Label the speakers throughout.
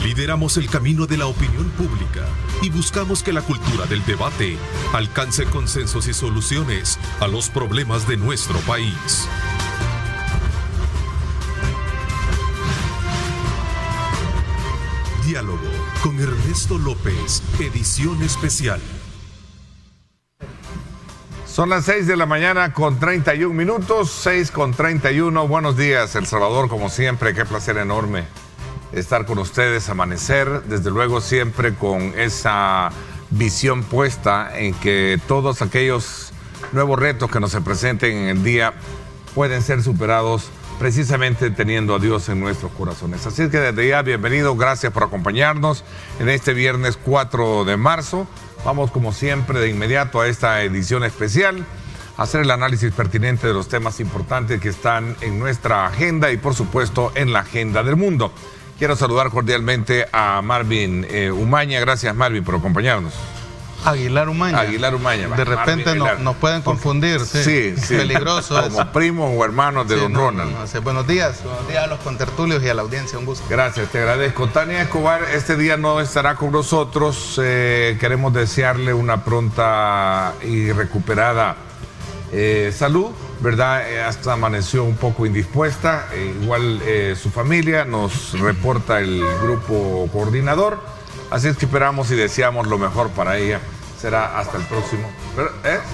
Speaker 1: Lideramos el camino de la opinión pública y buscamos que la cultura del debate alcance consensos y soluciones a los problemas de nuestro país. Diálogo con Ernesto López, edición especial.
Speaker 2: Son las 6 de la mañana con 31 minutos, 6 con 31. Buenos días, El Salvador, como siempre. Qué placer enorme estar con ustedes, amanecer, desde luego siempre con esa visión puesta en que todos aquellos nuevos retos que nos se presenten en el día pueden ser superados precisamente teniendo a Dios en nuestros corazones. Así es que desde ya, bienvenido, gracias por acompañarnos en este viernes 4 de marzo. Vamos como siempre de inmediato a esta edición especial, a hacer el análisis pertinente de los temas importantes que están en nuestra agenda y por supuesto en la agenda del mundo. Quiero saludar cordialmente a Marvin Umaña. Gracias, Marvin, por acompañarnos.
Speaker 3: Aguilar Umaña.
Speaker 2: Aguilar Umaña.
Speaker 3: De repente nos pueden confundir.
Speaker 2: Sí, sí.
Speaker 3: Peligroso.
Speaker 2: Como primos o hermanos de don Ronald.
Speaker 3: Buenos días a los contertulios y a la audiencia. Un gusto.
Speaker 2: Gracias, te agradezco. Tania Escobar este día no estará con nosotros. Queremos desearle una pronta y recuperada salud, ¿verdad? Hasta amaneció un poco indispuesta. Igual su familia nos reporta el grupo coordinador. Así es que esperamos y deseamos lo mejor para ella. Será hasta el próximo. Pero,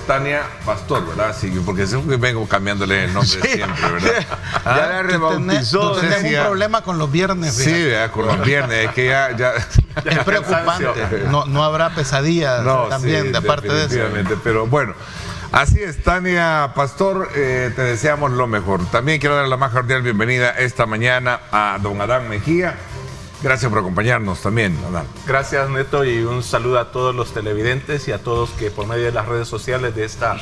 Speaker 2: Tania Pastor, ¿verdad? Sí, porque siempre vengo cambiándole el nombre siempre, ¿verdad?
Speaker 3: Ya la rebautizó. Tenemos un problema con los viernes.
Speaker 2: Sí, ¿verdad? Con los viernes. Es que ya
Speaker 3: es preocupante. No habrá pesadillas también de parte de eso.
Speaker 2: Pero bueno. Así es, Tania Pastor, te deseamos lo mejor. También quiero dar la más cordial bienvenida esta mañana a don Adán Mejía. Gracias por acompañarnos también, Adán.
Speaker 4: Gracias, Neto, y un saludo a todos los televidentes y a todos que por medio de las redes sociales de esta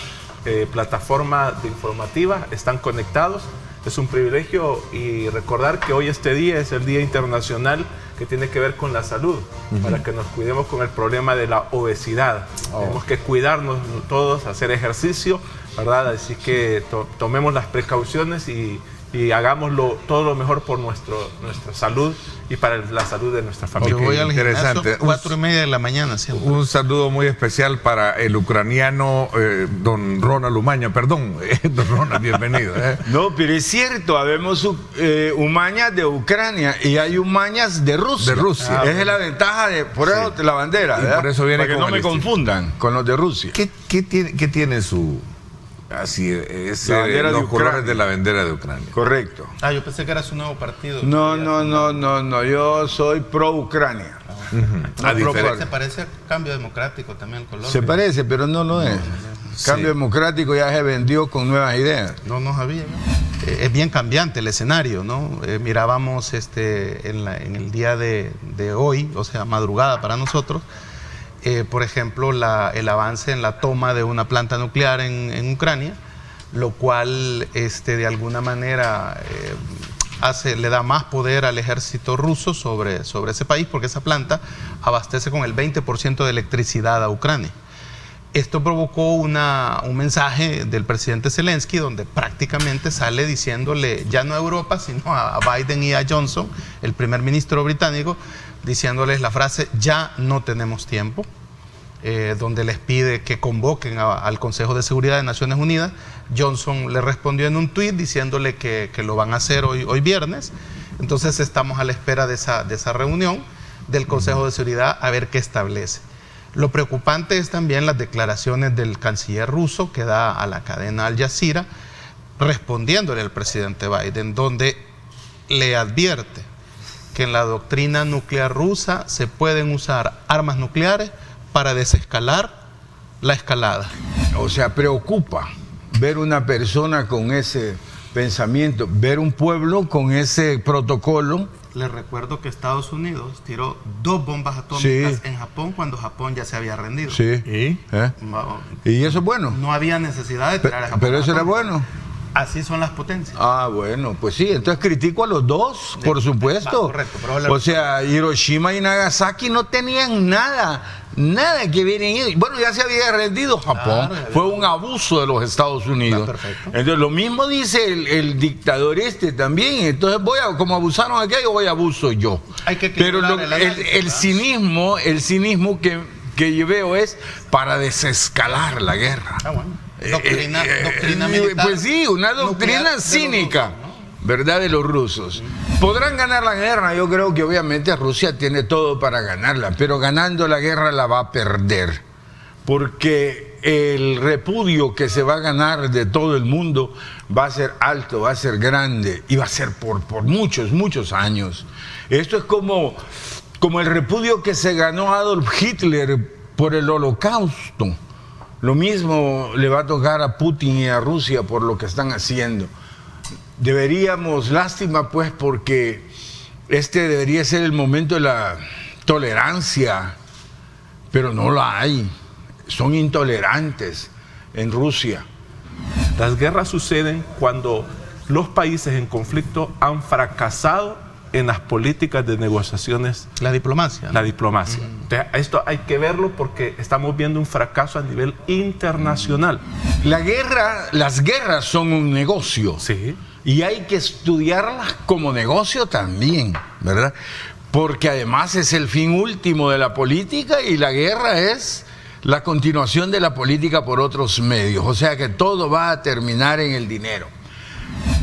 Speaker 4: plataforma informativa están conectados. Es un privilegio y recordar que hoy este día es el Día Internacional que tiene que ver con la salud, para que nos cuidemos con el problema de la obesidad. Tenemos que cuidarnos todos, hacer ejercicio, ¿verdad? Así que tomemos las precauciones y hagámoslo todo lo mejor por nuestra salud y para la salud de nuestra familia.
Speaker 3: Yo voy al
Speaker 2: interesante.
Speaker 3: 4:30 de la mañana. Siempre.
Speaker 2: Un saludo muy especial para el ucraniano don Ronald Umaña. Perdón, don Ronald, bienvenido.
Speaker 5: No, pero es cierto, habemos Umañas de Ucrania y hay Umañas de Rusia.
Speaker 2: De Rusia.
Speaker 5: Esa es la ventaja por eso la bandera,
Speaker 2: y por eso viene
Speaker 5: para que no me confundan con los de Rusia.
Speaker 2: ¿Qué tiene su... Así es, los colores de la bandera de Ucrania?
Speaker 5: Correcto.
Speaker 3: Yo pensé que era su nuevo partido.
Speaker 5: No, yo soy pro Ucrania.
Speaker 3: Se parece a Cambio Democrático también el color.
Speaker 5: Se parece, pero no lo es. Cambio Democrático ya se vendió con nuevas ideas.
Speaker 3: No sabía. Es bien cambiante el escenario, ¿no? Mirábamos en el día de hoy, o sea, madrugada para nosotros, por ejemplo, el avance en la toma de una planta nuclear en Ucrania, lo cual de alguna manera le da más poder al ejército ruso sobre ese país, porque esa planta abastece con el 20% de electricidad a Ucrania. Esto provocó un mensaje del presidente Zelensky, donde prácticamente sale diciéndole, ya no a Europa, sino a Biden y a Johnson, el primer ministro británico, diciéndoles la frase, ya no tenemos tiempo, donde les pide que convoquen al Consejo de Seguridad de Naciones Unidas. Johnson le respondió en un tuit diciéndole que lo van a hacer hoy viernes. Entonces estamos a la espera de esa reunión del Consejo de Seguridad a ver qué establece. Lo preocupante es también las declaraciones del canciller ruso que da a la cadena Al Jazeera respondiéndole al presidente Biden, donde le advierte que en la doctrina nuclear rusa se pueden usar armas nucleares para desescalar la escalada.
Speaker 5: O sea, preocupa ver una persona con ese pensamiento, ver un pueblo con ese protocolo.
Speaker 3: Les recuerdo que Estados Unidos tiró 2 bombas atómicas en Japón cuando Japón ya se había rendido.
Speaker 5: Sí. ¿Y eso es bueno?
Speaker 3: No había necesidad de tirar a Japón.
Speaker 5: Pero eso era bueno.
Speaker 3: Así son las potencias.
Speaker 5: Ah, bueno, pues sí, entonces critico a los dos, por supuesto.
Speaker 3: Correcto, pero
Speaker 5: o sea, Hiroshima y Nagasaki no tenían nada que ver en ello. Bueno, ya se había rendido Japón, fue un abuso de los Estados Unidos.
Speaker 3: Perfecto.
Speaker 5: Entonces, lo mismo dice el dictador también. Entonces, como abusaron aquello, voy a abuso yo.
Speaker 3: Hay que
Speaker 5: pero
Speaker 3: el
Speaker 5: cinismo que yo veo es para desescalar la guerra.
Speaker 3: Ah, bueno. Doctrina militar.
Speaker 5: Pues sí, una doctrina cínica, ¿verdad? De los rusos. Podrán ganar la guerra, yo creo que obviamente Rusia tiene todo para ganarla, pero ganando la guerra la va a perder, porque el repudio que se va a ganar de todo el mundo va a ser alto, va a ser grande y va a ser por muchos años. Esto es como el repudio que se ganó Adolf Hitler por el Holocausto. Lo mismo le va a tocar a Putin y a Rusia por lo que están haciendo. Deberíamos, lástima pues, porque este debería ser el momento de la tolerancia, pero no la hay. Son intolerantes en Rusia.
Speaker 4: Las guerras suceden cuando los países en conflicto han fracasado en las políticas de negociaciones.
Speaker 3: La diplomacia.
Speaker 4: La diplomacia. Entonces, esto hay que verlo porque estamos viendo un fracaso a nivel internacional.
Speaker 5: Las guerras son un negocio.
Speaker 4: Sí.
Speaker 5: Y hay que estudiarlas como negocio también, ¿verdad? Porque además es el fin último de la política y la guerra es la continuación de la política por otros medios. O sea que todo va a terminar en el dinero.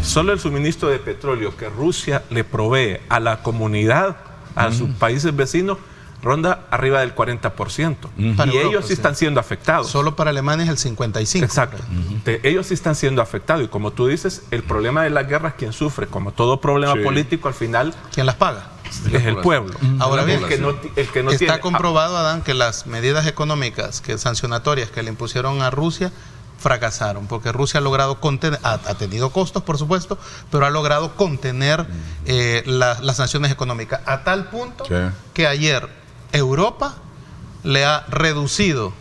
Speaker 4: Solo el suministro de petróleo que Rusia le provee a la comunidad, a sus países vecinos, ronda arriba del 40%. Y
Speaker 3: Para Europa,
Speaker 4: ellos sí están siendo afectados.
Speaker 3: Solo para Alemania es el 55%.
Speaker 4: Exacto. Ellos sí están siendo afectados. Y como tú dices, el problema de la guerra es quien sufre. Como todo problema político, al final
Speaker 3: ¿Quién las paga?
Speaker 4: es el pueblo.
Speaker 3: Ahora bien,
Speaker 4: el que no
Speaker 3: está
Speaker 4: tiene...
Speaker 3: comprobado, Adán, que las medidas económicas, sancionatorias que le impusieron a Rusia fracasaron, porque Rusia ha logrado contener, ha tenido costos, por supuesto, pero ha logrado contener las sanciones económicas a tal punto que ayer Europa le ha reducido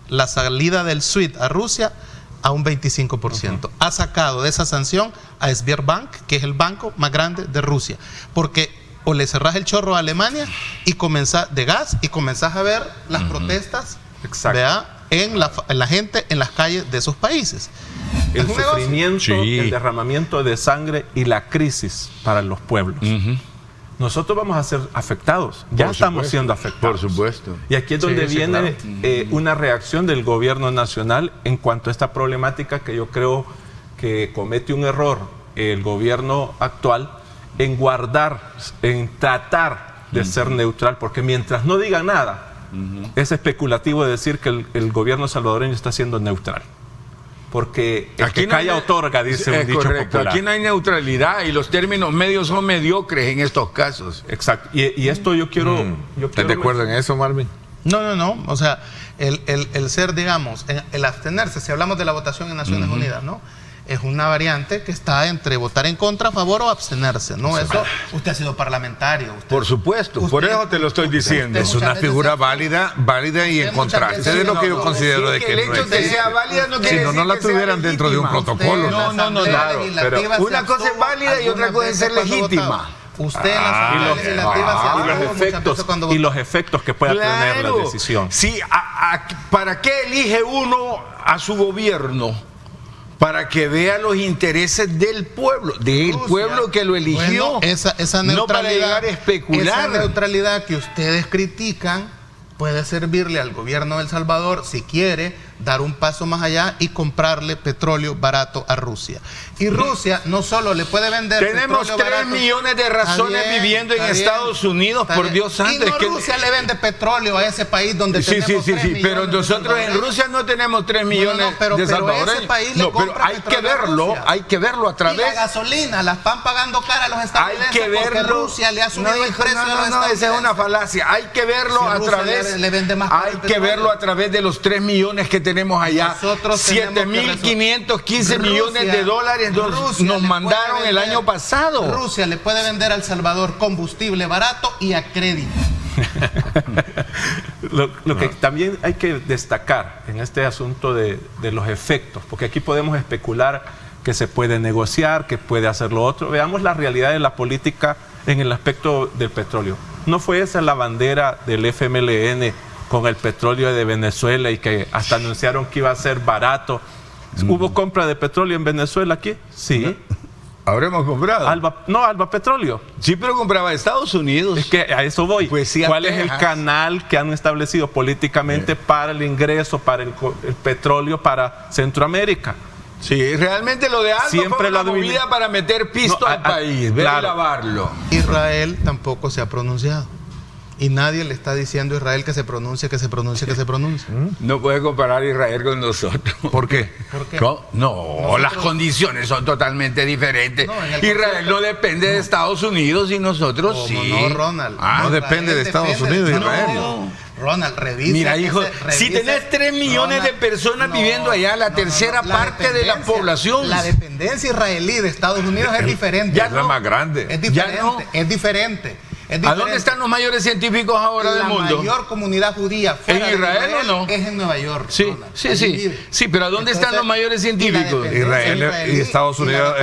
Speaker 3: la salida del SWIFT a Rusia a un 25%. Ha sacado de esa sanción a Sberbank, que es el banco más grande de Rusia, porque o le cerrás el chorro a Alemania y de gas y comenzás a ver las protestas, ¿verdad?, en la gente en las calles de esos países.
Speaker 4: El sufrimiento, el derramamiento de sangre y la crisis para los pueblos. Nosotros vamos a ser afectados, ya estamos siendo afectados.
Speaker 5: Por supuesto.
Speaker 4: Y aquí es donde viene una reacción del gobierno nacional en cuanto a esta problemática que yo creo que comete un error el gobierno actual en tratar de ser neutral, porque mientras no digan nada, es especulativo decir que el gobierno salvadoreño está siendo neutral. Porque el que calla otorga, dice un dicho popular.
Speaker 5: Aquí no hay neutralidad y los términos medios son mediocres en estos casos.
Speaker 4: Exacto. Y esto yo quiero...
Speaker 2: ¿Estás de acuerdo en eso, Marvin?
Speaker 3: No. O sea, el ser, digamos, el abstenerse, si hablamos de la votación en Naciones Unidas, ¿no?, es una variante que está entre votar en contra, a favor o abstenerse, ¿no? Eso, usted ha sido parlamentario.
Speaker 5: Por supuesto, por eso te lo estoy diciendo.
Speaker 2: Es una figura válida y en contraste de lo que yo considero de que
Speaker 5: el hecho de que sea válida no quiere
Speaker 2: si
Speaker 5: decir
Speaker 2: no la
Speaker 5: que sea
Speaker 2: tuvieran dentro de un protocolo.
Speaker 5: No, claro. Pero una cosa es válida y otra cosa es ser legítima.
Speaker 3: Usted en la Asamblea Legislativa
Speaker 4: y los efectos que pueda tener la decisión.
Speaker 5: Sí, ¿para qué elige uno a su gobierno? Para que vea los intereses del pueblo pueblo que lo eligió.
Speaker 3: Bueno, esa neutralidad,
Speaker 5: no para llegar a especular.
Speaker 3: Esa neutralidad que ustedes critican puede servirle al gobierno de El Salvador si quiere dar un paso más allá y comprarle petróleo barato a Rusia. Y Rusia no solo le puede vender
Speaker 5: tenemos 3
Speaker 3: barato,
Speaker 5: millones de razones viviendo en Estados Unidos, por Dios santo.
Speaker 3: Y no Rusia le vende petróleo a ese país donde tenemos 3 millones
Speaker 5: pero nosotros en Rusia no tenemos 3 millones de salvadoreños.
Speaker 3: Ese país le compra
Speaker 5: pero hay que verlo a través.
Speaker 3: Y la gasolina la están pagando cara a los estadounidenses,
Speaker 5: hay que verlo,
Speaker 3: porque Rusia le ha subido el precio a los estadounidenses.
Speaker 5: Esa es una falacia. Hay que verlo a través. Hay que verlo a través de los 3 millones que tenemos allá. 7.500, 15 millones de dólares nos mandaron el año pasado.
Speaker 3: Rusia le puede vender a El Salvador combustible barato y a crédito.
Speaker 4: Lo que también hay que destacar en este asunto de los efectos, porque aquí podemos especular que se puede negociar, que puede hacer lo otro. Veamos la realidad de la política en el aspecto del petróleo. ¿No fue esa la bandera del FMLN con el petróleo de Venezuela y que hasta anunciaron que iba a ser barato? ¿Hubo compra de petróleo en Venezuela aquí? Sí.
Speaker 5: ¿Habremos comprado?
Speaker 4: Alba Petróleo.
Speaker 5: Sí, pero compraba Estados Unidos.
Speaker 4: Es que a eso voy.
Speaker 5: Pues sí,
Speaker 4: ¿Cuál es el canal que han establecido políticamente para el ingreso, para el petróleo para Centroamérica?
Speaker 5: Sí, realmente lo de Alba
Speaker 4: Siempre
Speaker 5: fue una
Speaker 4: lo
Speaker 5: movida para meter pisto al país, ver
Speaker 4: claro.
Speaker 5: y lavarlo.
Speaker 3: Israel tampoco se ha pronunciado. Y nadie le está diciendo a Israel que se pronuncie.
Speaker 5: No puede comparar Israel con nosotros.
Speaker 2: ¿Por qué?
Speaker 3: ¿Por qué?
Speaker 5: No, las condiciones son totalmente diferentes.
Speaker 3: No, en el
Speaker 5: Israel no depende de Estados Unidos y nosotros sí.
Speaker 3: No, Ronald.
Speaker 2: No depende de Estados Unidos, Israel.
Speaker 3: Ronald, revisa.
Speaker 5: Mira, hijo, si tenés 3 millones de personas viviendo allá, la tercera parte de la población.
Speaker 3: La dependencia israelí de Estados Unidos es diferente.
Speaker 2: Ya es la más grande.
Speaker 3: Es diferente, es diferente.
Speaker 5: ¿A dónde están los mayores científicos ahora del mundo?
Speaker 3: La mayor comunidad judía fuera
Speaker 5: ¿En Israel o no?
Speaker 3: Es en Nueva York.
Speaker 5: Sí,
Speaker 3: Ronald.
Speaker 5: sí, pero ¿a dónde están los mayores científicos?
Speaker 2: Israel y Estados Unidos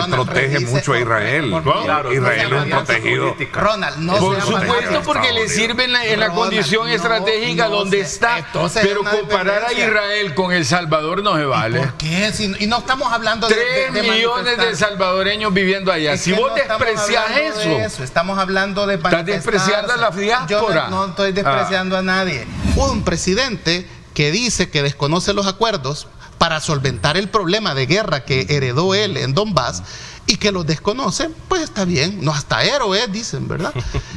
Speaker 2: protege mucho a Israel.
Speaker 4: Claro,
Speaker 2: Israel es un protegido.
Speaker 3: Ronald, no
Speaker 5: Por
Speaker 3: se llama
Speaker 5: supuesto,
Speaker 3: Israel.
Speaker 5: porque le sirve en la condición estratégica donde está. Pero comparar a Israel con El Salvador no se vale.
Speaker 3: ¿Por qué? Y no estamos hablando de
Speaker 5: 3 millones de salvadoreños viviendo allá. Si vos desprecias eso,
Speaker 3: estamos hablando de
Speaker 5: estás despreciando a la diáspora.
Speaker 3: Yo no estoy despreciando a nadie. Un presidente que dice que desconoce los acuerdos para solventar el problema de guerra que heredó él en Donbass y que los desconoce, pues está bien. No, hasta héroe dicen, ¿verdad?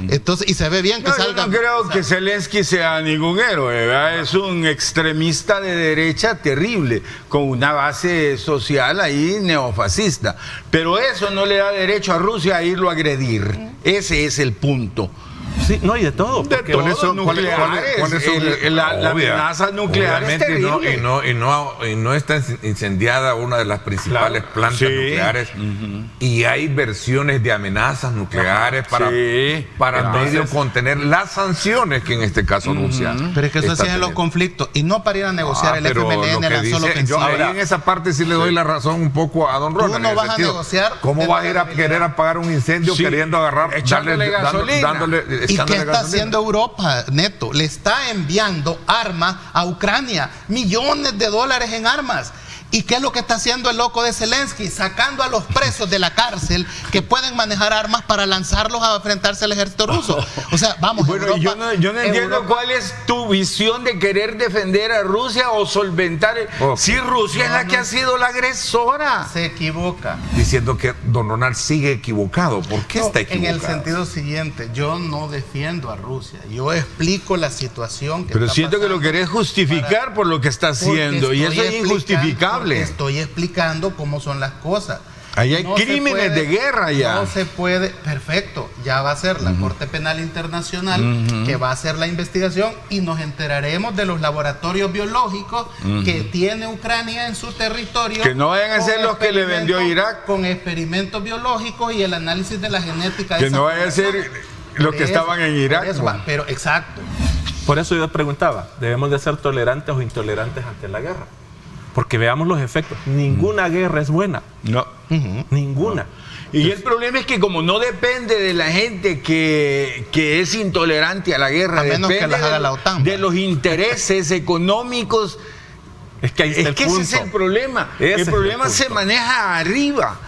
Speaker 3: Entonces, y se ve bien que salga.
Speaker 5: Yo no creo que Zelensky sea ningún héroe, ¿verdad? Es un extremista de derecha terrible, con una base social ahí neofascista. Pero eso no le da derecho a Rusia a irlo a agredir. Ese es el punto.
Speaker 4: Sí, no, y de todo.
Speaker 5: De todo,
Speaker 2: ¿Cuáles son
Speaker 5: la amenaza nuclear es terrible.
Speaker 2: Y no está incendiada una de las principales plantas nucleares. Y hay versiones de amenazas nucleares para medio contener las sanciones que en este caso Rusia.
Speaker 3: Pero es que eso sí es en los conflictos y no para ir a negociar el FMLN lanzó lo que
Speaker 2: yo ahí en esa parte sí le doy la razón un poco a don Ronald.
Speaker 3: Tú no vas a negociar.
Speaker 2: ¿Cómo vas a ir a querer apagar un incendio queriendo agarrar,
Speaker 5: echándole gasolina?
Speaker 3: ¿Y qué está haciendo Europa, Neto? Le está enviando armas a Ucrania, millones de dólares en armas. ¿Y qué es lo que está haciendo el loco de Zelensky? Sacando a los presos de la cárcel que pueden manejar armas para lanzarlos a enfrentarse al ejército ruso. O sea, vamos.
Speaker 5: Bueno, Europa, yo no entiendo cuál es tu visión de querer defender a Rusia o solventar. Si Rusia es la que ha sido la agresora.
Speaker 3: Se equivoca.
Speaker 2: Diciendo que don Ronald sigue equivocado. ¿Por qué está equivocado?
Speaker 3: En el sentido siguiente, yo no defiendo a Rusia. Yo explico la situación que
Speaker 5: Pero
Speaker 3: está
Speaker 5: siento que
Speaker 3: pasando
Speaker 5: lo querés justificar por lo que está haciendo y eso es injustificable.
Speaker 3: Estoy explicando cómo son las cosas.
Speaker 5: Ahí hay crímenes de guerra ya.
Speaker 3: No se puede, perfecto, ya va a ser la Corte Penal Internacional que va a hacer la investigación y nos enteraremos de los laboratorios biológicos que tiene Ucrania en su territorio.
Speaker 5: Que no vayan a ser los que le vendió Irak.
Speaker 3: Con experimentos biológicos y el análisis de la genética.
Speaker 5: Que no vayan a ser los que estaban en Irak.
Speaker 3: Pero exacto.
Speaker 4: Por eso yo preguntaba, ¿debemos de ser tolerantes o intolerantes ante la guerra? Porque veamos los efectos. Ninguna guerra es buena.
Speaker 5: No.
Speaker 4: Ninguna.
Speaker 5: No. Y el problema es que como no depende de la gente que es intolerante a la guerra,
Speaker 3: a menos que las haga la OTAN,
Speaker 5: de los intereses económicos.
Speaker 4: Es que ahí está el punto.
Speaker 5: Ese es el problema. El problema se maneja arriba.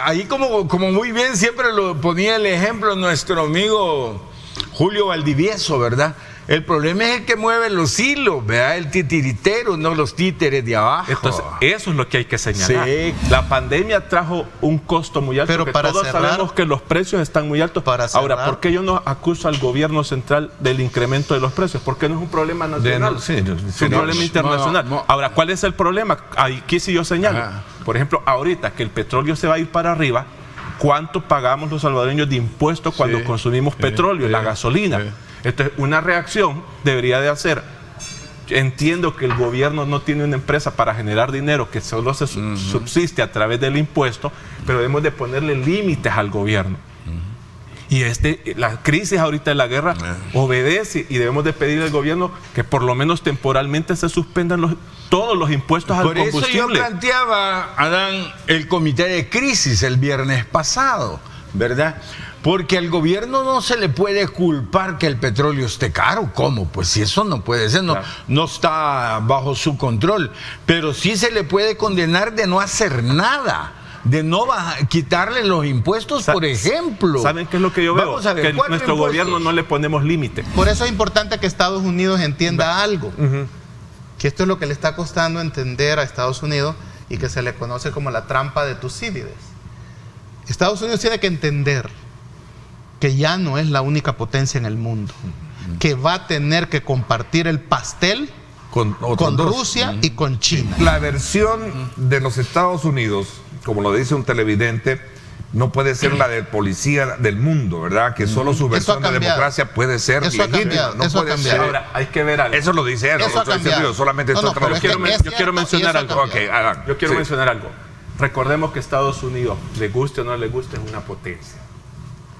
Speaker 5: Ahí como muy bien siempre lo ponía el ejemplo nuestro amigo Julio Valdivieso, ¿verdad? El problema es el que mueve los hilos, ¿verdad? El titiritero, no los títeres de abajo.
Speaker 4: Entonces, eso es lo que hay que señalar.
Speaker 5: Sí.
Speaker 4: La pandemia trajo un costo muy alto,
Speaker 3: pero
Speaker 4: porque todos sabemos que los precios están muy altos. Ahora, ¿por qué yo no acuso al gobierno central del incremento de los precios? Porque no es un problema nacional, es un problema internacional. Ahora, ¿cuál es el problema? Aquí sí yo señalo. Por ejemplo, ahorita que el petróleo se va a ir para arriba, ¿cuánto pagamos los salvadoreños de impuestos cuando consumimos petróleo, la gasolina? Entonces, una reacción debería de hacer. Entiendo que el gobierno no tiene una empresa para generar dinero que solo se subsiste a través del impuesto, pero debemos de ponerle límites al gobierno. Y la crisis ahorita de la guerra obedece y debemos de pedir al gobierno que por lo menos temporalmente se suspendan todos los impuestos al combustible.
Speaker 5: Por eso yo planteaba, Adán, el comité de crisis el viernes pasado, ¿verdad? Porque al gobierno no se le puede culpar que el petróleo esté caro. ¿Cómo? Pues si eso no puede ser, no está bajo su control. Pero sí se le puede condenar de no hacer nada, de no quitarle los impuestos, por ejemplo.
Speaker 4: ¿Saben qué es lo que yo veo?
Speaker 5: Vamos a ver,
Speaker 4: que nuestro gobierno no le ponemos límite.
Speaker 3: Por eso es importante que Estados Unidos entienda algo. Que esto es lo que le está costando entender a Estados Unidos y que se le conoce como la trampa de Tucídides. Estados Unidos tiene que entender que ya no es la única potencia en el mundo, que va a tener que compartir el pastel con Rusia y con China.
Speaker 2: La versión de los Estados Unidos, como lo dice un televidente, no puede ser la del policía del mundo, ¿verdad? Que solo su versión de democracia puede ser legítima. No puede ser.
Speaker 4: Ahora, hay que ver algo.
Speaker 2: Eso lo dice él,
Speaker 3: Eso ha cambiado.
Speaker 2: yo solamente estoy traduciendo.
Speaker 4: Yo quiero mencionar algo. Yo quiero mencionar algo. Recordemos que Estados Unidos, le guste o no le guste, es una potencia.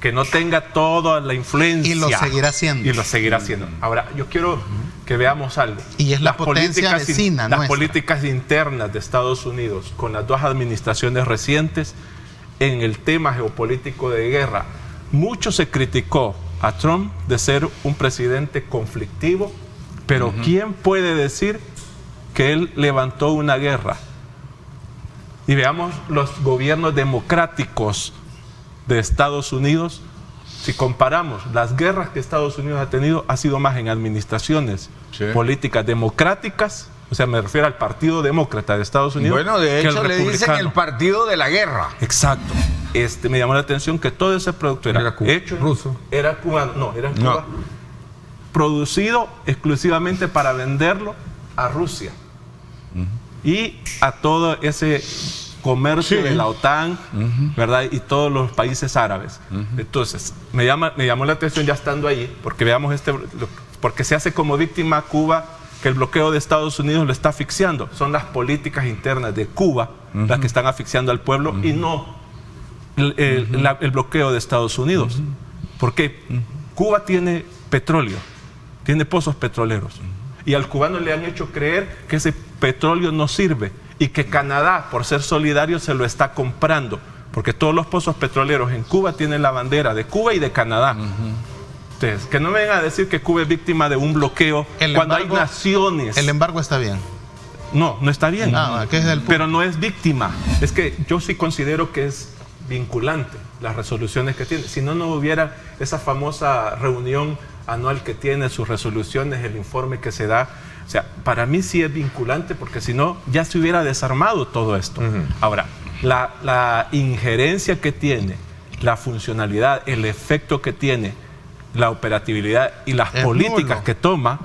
Speaker 4: Que no tenga toda la influencia.
Speaker 3: Y lo seguirá haciendo.
Speaker 4: Y lo seguirá haciendo. Ahora, yo quiero que veamos algo.
Speaker 3: Y es la potencia vecina
Speaker 4: Las
Speaker 3: nuestra.
Speaker 4: políticas internas de Estados Unidos con las dos administraciones recientes en el tema geopolítico de guerra. Mucho se criticó a Trump de ser un presidente conflictivo, pero ¿quién puede decir que él levantó una guerra? Y veamos los gobiernos democráticos de Estados Unidos. Si comparamos las guerras que Estados Unidos ha tenido, ha sido más en administraciones políticas democráticas, o sea, me refiero al Partido Demócrata de Estados Unidos.
Speaker 5: Bueno, de hecho le dicen el partido de la guerra.
Speaker 4: Exacto. Me llamó la atención que todo ese producto era hecho
Speaker 2: ruso.
Speaker 4: Era cubano, no, era en Cuba, producido exclusivamente para venderlo a Rusia y a todo ese comercio de la OTAN, ¿verdad? Y todos los países árabes. Entonces, me llamó la atención ya estando ahí, porque veamos porque se hace como víctima Cuba, que el bloqueo de Estados Unidos lo está asfixiando. Son las políticas internas de Cuba las que están asfixiando al pueblo y no el bloqueo de Estados Unidos. Porque Cuba tiene petróleo, tiene pozos petroleros. Y al cubano le han hecho creer que ese petróleo no sirve y que Canadá, por ser solidario, se lo está comprando. Porque todos los pozos petroleros en Cuba tienen la bandera de Cuba y de Canadá. Entonces, que no me vengan a decir que Cuba es víctima de un bloqueo cuando hay naciones.
Speaker 3: El embargo está bien.
Speaker 4: No, no está bien.
Speaker 3: ¿Qué es el punto?
Speaker 4: Pero no es víctima. Es que yo sí considero que es vinculante las resoluciones que tiene. Si no, no hubiera esa famosa reunión anual que tiene, sus resoluciones, el informe que se da. O sea, para mí sí es vinculante, porque si no, ya se hubiera desarmado todo esto. Ahora, la injerencia que tiene, la funcionalidad, el efecto que tiene, la operatividad y las políticas que toma,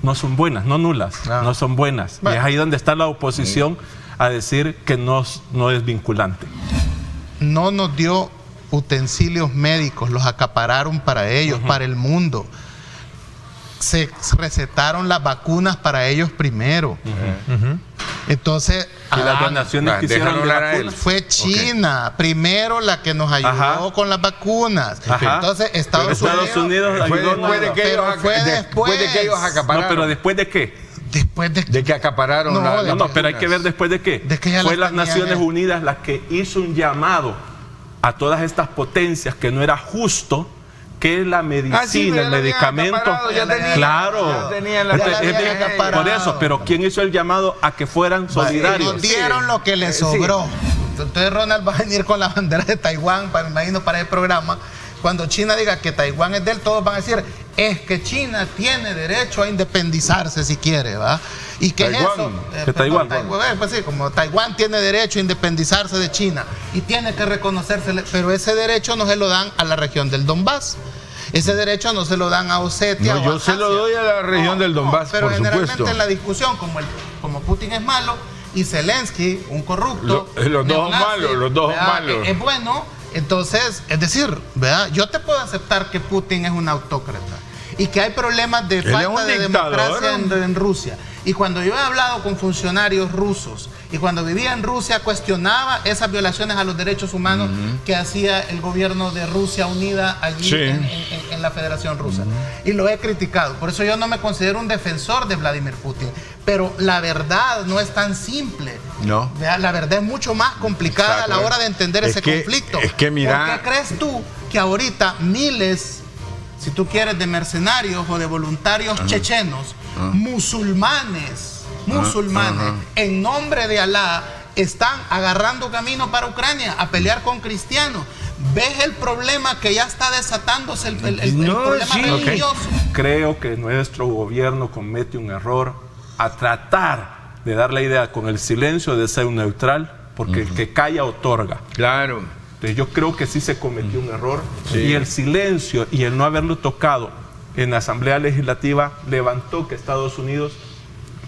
Speaker 4: no son buenas, no nulas, no son buenas. Y es ahí donde está la oposición a decir que no es vinculante.
Speaker 3: No nos dio utensilios médicos, los acapararon para ellos, para el mundo. Se recetaron las vacunas para ellos primero. Entonces,
Speaker 4: y las donaciones que hicieron de vacunas
Speaker 3: fue China primero la que nos ayudó con las vacunas.
Speaker 4: Entonces, Estados Unidos ayudó.
Speaker 3: Después de que ellos
Speaker 5: acapararon.
Speaker 4: No, pero ¿después de qué?
Speaker 3: Después de
Speaker 5: que acapararon.
Speaker 4: No, pero hay que ver después de qué. Fue las Naciones Unidas las que hizo un llamado a todas estas potencias que no era justo que la medicina, el medicamento, claro, por eso, pero ¿quién hizo el llamado a que fueran solidarios?
Speaker 3: Nos dieron lo que les sobró. Entonces Ronald va a venir con la bandera de Taiwán, imagino, para el programa. Cuando China diga que Taiwán es de él, todos van a decir, es que China tiene derecho a independizarse si quiere, ¿va? ¿Y qué es eso?
Speaker 4: Taiwán.
Speaker 3: Pues sí, como Taiwán tiene derecho a independizarse de China y tiene que reconocerse, pero ese derecho no se lo dan a la región del Donbass. Ese derecho no se lo dan a Osetia.
Speaker 5: No, yo se lo doy a la región del Donbass,
Speaker 3: pero
Speaker 5: por
Speaker 3: generalmente
Speaker 5: supuesto.
Speaker 3: En la discusión, como Putin es malo y Zelensky, un corrupto,
Speaker 5: los dos son malos.
Speaker 3: Es bueno. Entonces, es decir, ¿verdad? Yo te puedo aceptar que Putin es un autócrata y que hay problemas de falta de democracia en Rusia Y cuando yo he hablado con funcionarios rusos y cuando vivía en Rusia, cuestionaba esas violaciones a los derechos humanos que hacía el gobierno de Rusia unida allí en la Federación Rusa. Y lo he criticado. Por eso yo no me considero un defensor de Vladimir Putin. Pero la verdad no es tan simple.
Speaker 5: No.
Speaker 3: La verdad es mucho más complicada.
Speaker 5: Exacto.
Speaker 3: A la hora de entender ese conflicto.
Speaker 5: Es que mira...
Speaker 3: ¿Por qué crees tú que ahorita miles, si tú quieres, de mercenarios o de voluntarios chechenos, musulmanes, en nombre de Alá, están agarrando camino para Ucrania a pelear con cristianos? ¿Ves el problema que ya está desatándose, el problema religioso?
Speaker 4: Creo que nuestro gobierno comete un error a tratar de dar la idea con el silencio de ser un neutral, porque el que calla otorga.
Speaker 5: Claro.
Speaker 4: Entonces yo creo que sí se cometió un error, y el silencio y el no haberlo tocado en la Asamblea Legislativa levantó que Estados Unidos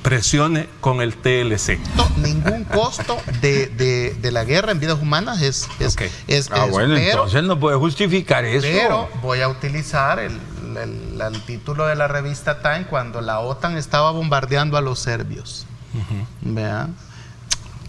Speaker 4: presione con el TLC.
Speaker 3: Ningún costo de la guerra en vidas humanas es
Speaker 5: bueno,
Speaker 3: pero,
Speaker 5: entonces no puede justificar eso.
Speaker 3: Pero voy a utilizar el título de la revista Time cuando la OTAN estaba bombardeando a los serbios. Vean.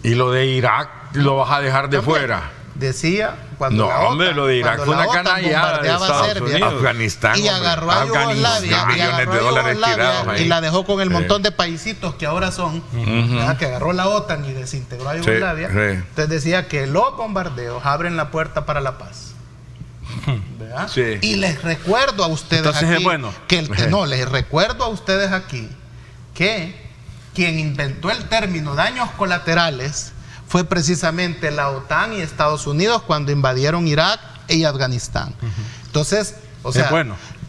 Speaker 5: Y lo de Irak lo vas a dejar de fuera.
Speaker 3: Decía cuando
Speaker 5: no,
Speaker 3: la OTAN,
Speaker 5: hombre, lo de Irak fue una canallada de Estados Unidos.
Speaker 2: Afganistán,
Speaker 3: y agarró a Yugoslavia,
Speaker 2: millones de dólares tirados ahí.
Speaker 3: Y la dejó con el montón de paisitos que ahora son, que agarró la OTAN y desintegró a Yugoslavia. Entonces decía que los bombardeos abren la puerta para la paz.
Speaker 5: Sí.
Speaker 3: Y les recuerdo a ustedes
Speaker 4: entonces,
Speaker 3: aquí les recuerdo a ustedes aquí que quien inventó el término daños colaterales fue precisamente la OTAN y Estados Unidos cuando invadieron Irak y Afganistán. Entonces, o sea,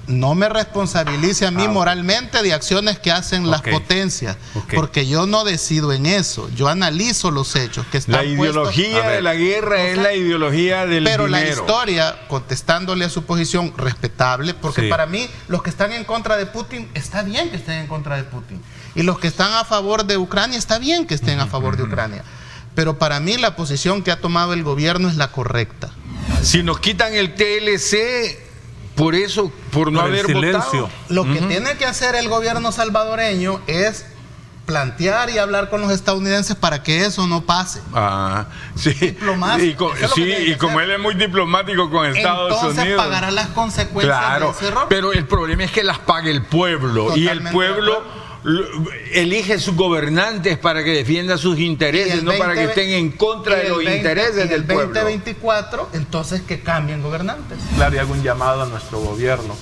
Speaker 3: no me responsabilice a mí moralmente de acciones que hacen las potencias, porque yo no decido en eso, yo analizo los hechos que están
Speaker 5: puestos. La ideología de la guerra es la ideología del dinero.
Speaker 3: Pero la historia, contestándole a su posición, respetable, porque para mí los que están en contra de Putin, está bien que estén en contra de Putin, y los que están a favor de Ucrania, está bien que estén a favor de Ucrania. Pero para mí la posición que ha tomado el gobierno es la correcta.
Speaker 5: Si nos quitan el TLC, por no haber votado.
Speaker 3: Lo que tiene que hacer el gobierno salvadoreño es plantear y hablar con los estadounidenses para que eso no pase.
Speaker 5: Sí. Y como él es muy diplomático con Estados Unidos.
Speaker 3: Entonces pagará las consecuencias de ese error.
Speaker 5: Pero el problema es que las pague el pueblo. Totalmente. Y el pueblo elige sus gobernantes para que defienda sus intereses, no para que estén en contra de los intereses del pueblo.
Speaker 3: 2024, entonces que cambien gobernantes.
Speaker 4: Claro, y hago un llamado a nuestro gobierno.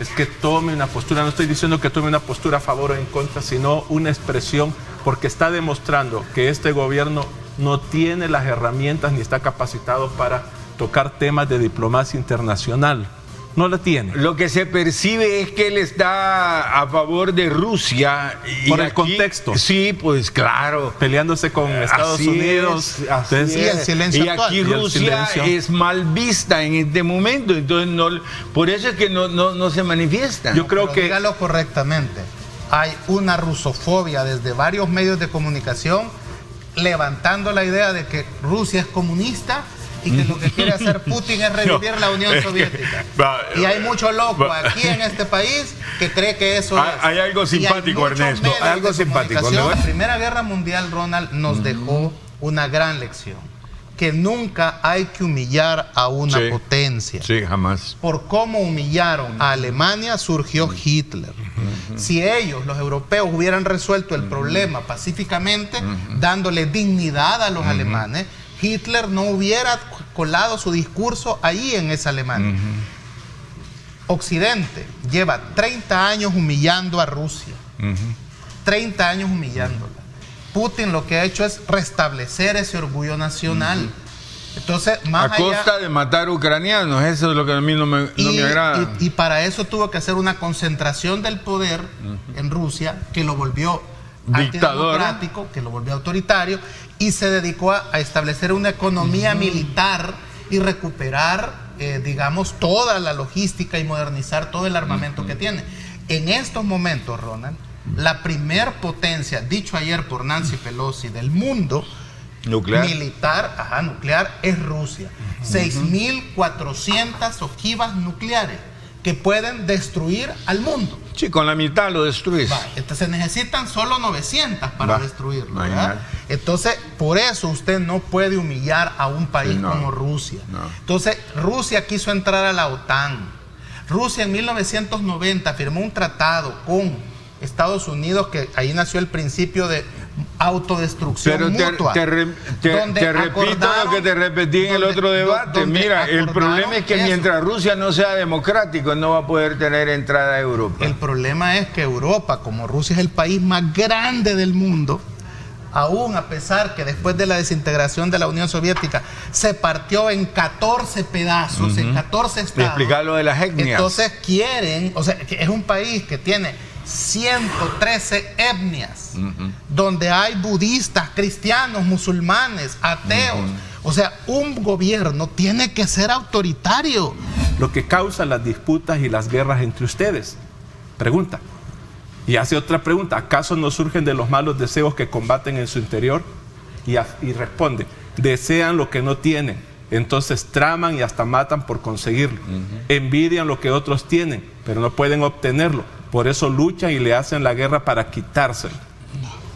Speaker 4: Es que tome una postura, no estoy diciendo que tome una postura a favor o en contra, sino una expresión, porque está demostrando que este gobierno no tiene las herramientas ni está capacitado para tocar temas de diplomacia internacional. No la tiene.
Speaker 5: Lo que se percibe es que él está a favor de Rusia.
Speaker 4: Por el contexto.
Speaker 5: Sí, pues claro.
Speaker 4: Peleándose con Estados Unidos.
Speaker 3: El silencio
Speaker 5: y aquí Rusia es mal vista en este momento. Entonces, por eso es que no se manifiesta.
Speaker 4: Yo creo que...
Speaker 3: Dígalo correctamente. Hay una rusofobia desde varios medios de comunicación levantando la idea de que Rusia es comunista y que lo que quiere hacer Putin es revivir la Unión Soviética. Y hay mucho loco aquí en este país que cree que eso es.
Speaker 5: Hay algo simpático, Ernesto.
Speaker 3: Hay algo simpático. La Primera Guerra Mundial, Ronald, nos dejó una gran lección. Que nunca hay que humillar a una potencia.
Speaker 5: Sí, jamás.
Speaker 3: Por cómo humillaron a Alemania, surgió Hitler. Si ellos, los europeos, hubieran resuelto el problema pacíficamente, dándole dignidad a los alemanes, Hitler no hubiera colado su discurso ahí en esa Alemania. Occidente lleva 30 años humillando a Rusia. 30 años humillándola. Putin lo que ha hecho es restablecer ese orgullo nacional. Entonces, más
Speaker 5: a costa de matar ucranianos, eso es lo que a mí no me agrada.
Speaker 3: Y para eso tuvo que hacer una concentración del poder en Rusia que lo volvió antidemocrático, que lo volvió autoritario, y se dedicó a establecer una economía militar y recuperar, digamos, toda la logística y modernizar todo el armamento que tiene. En estos momentos, Ronald, la primer potencia, dicho ayer por Nancy Pelosi, del mundo
Speaker 5: nuclear
Speaker 3: nuclear es Rusia. 6.400 ojivas nucleares. que pueden destruir al mundo.
Speaker 5: Sí, con la mitad lo destruyes.
Speaker 3: Entonces necesitan solo 900 para destruirlo, ¿verdad?
Speaker 5: Imagínate.
Speaker 3: Entonces, por eso usted no puede humillar a un país como Rusia. Entonces, Rusia quiso entrar a la OTAN. Rusia en 1990 firmó un tratado con Estados Unidos, que ahí nació el principio de autodestrucción mutua.
Speaker 5: Te repito lo que te repetí en el otro debate. Mira, el problema es que mientras Rusia no sea democrático, no va a poder tener entrada a Europa.
Speaker 3: El problema es que Europa, como Rusia es el país más grande del mundo, aún a pesar que después de la desintegración de la Unión Soviética se partió en 14 pedazos, en 14 estados.
Speaker 5: Explicar lo de las etnias.
Speaker 3: Entonces quieren, o sea, que es un país que tiene 113 etnias, donde hay budistas, cristianos, musulmanes, ateos. O sea, un gobierno tiene que ser autoritario.
Speaker 4: Lo que causa las disputas y las guerras entre ustedes. Pregunta. Y hace otra pregunta. ¿Acaso no surgen de los malos deseos que combaten en su interior? Y responde, desean lo que no tienen, entonces traman y hasta matan por conseguirlo. Envidian lo que otros tienen, pero no pueden obtenerlo. Por eso luchan y le hacen la guerra para quitárselo.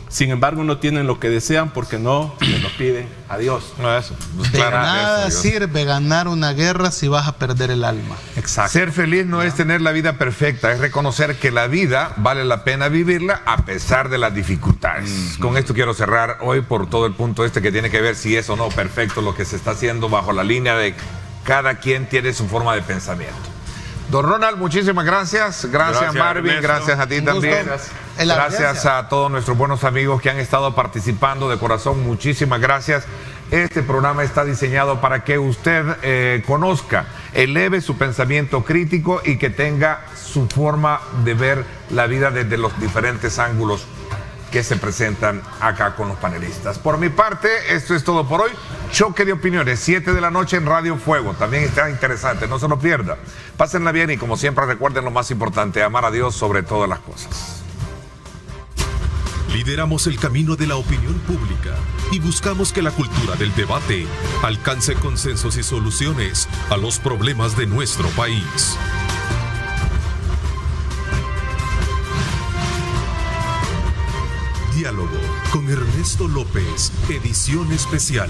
Speaker 4: Sin embargo, no tienen lo que desean porque no se lo piden a Dios.
Speaker 3: De nada sirve ganar una guerra si vas a perder el alma.
Speaker 4: Exacto.
Speaker 2: Ser feliz no es tener la vida perfecta, es reconocer que la vida vale la pena vivirla a pesar de las dificultades. Con esto quiero cerrar hoy por todo el punto que tiene que ver si es o no perfecto lo que se está haciendo bajo la línea de cada quien tiene su forma de pensamiento. Don Ronald, muchísimas gracias. Gracias Marvin, Ernesto. Gracias a ti también. Gracias a todos nuestros buenos amigos que han estado participando de corazón. Muchísimas gracias. Este programa está diseñado para que usted conozca, eleve su pensamiento crítico y que tenga su forma de ver la vida desde los diferentes ángulos que se presentan acá con los panelistas. Por mi parte, esto es todo por hoy. Choque de opiniones, 7 de la noche en Radio Fuego. También está interesante, no se lo pierda. Pásenla bien y como siempre recuerden lo más importante, amar a Dios sobre todas las cosas.
Speaker 1: Lideramos el camino de la opinión pública y buscamos que la cultura del debate alcance consensos y soluciones a los problemas de nuestro país. Diálogo con Ernesto López, edición especial.